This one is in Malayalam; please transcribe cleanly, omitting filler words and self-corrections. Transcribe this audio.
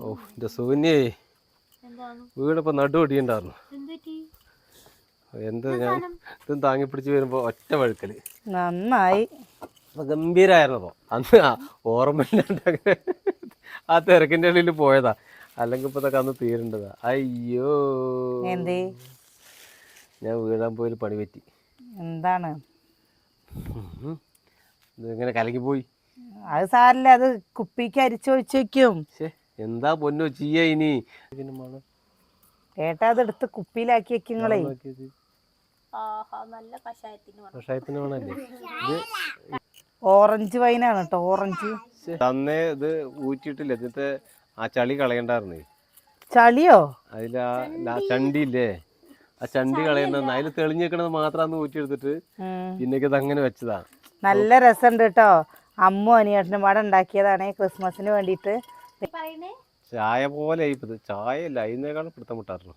ഓ എന്റെ സുകന്യേ വീടിപ്പോ നടുവടിയുണ്ടായിരുന്നു. എന്ത് ഞാൻ ഇതും താങ്ങി പിടിച്ച് വരുമ്പോ ഒറ്റ വഴുക്കല്. നന്നായി ഗംഭീരായിരുന്നപ്പോ അന്ന് ഓർമ്മയില്ലാണ്ട് ആ തിരക്കിന്റെ ഉള്ളിൽ പോയതാ. അല്ലെങ്കിൽ ഇപ്പൊ അന്ന് തീരേണ്ടതാ. അയ്യോ എന്തേ ഞാൻ വീഴാൻ പോയൊരു പണി പറ്റി. എന്താണ്? ഇങ്ങനെ കലങ്ങി പോയി. അത് സാരില്ല, അത് കുപ്പിക്ക് അരിച്ചൊഴിച്ച് വെക്കും. എന്താ പൊന്നോ ചെയ്യ ഇനി? ഏട്ടാ അതെടുത്ത് കുപ്പിയിലാക്കി വെക്കുങ്ങളേ. കഷായത്തിന് വേണല്ലേ ഇത്? ഓറഞ്ച് വൈനാണ് കേട്ടോ, ഓറഞ്ച്. അന്നേ ഇത് ഊറ്റിയിട്ടില്ല. എന്നിട്ട് ആ ചളി കളയണ്ടായിരുന്നേ. ചളിയോ? അതിലാ ചണ്ടി ഇല്ലേ, ആ ചണ്ടി കളയുന്ന അതിൽ തെളിഞ്ഞ് നിൽക്കണത് മാത്രം അന്ന് ഊറ്റിയെടുത്തിട്ട് പിന്നേക്ക് ഇത് അങ്ങനെ വെച്ചതാ. നല്ല രസമുണ്ട് കേട്ടോ. അമ്മു അനിയേട്ടനും പാടെ ഉണ്ടാക്കിയതാണ് ക്രിസ്മസിന് വേണ്ടിയിട്ട്. ചായ പോലെ ആയിപ്പത്. ചായ അല്ല, അതിനേക്കാളും പിടുത്തം മുട്ടാറുള്ളൂ.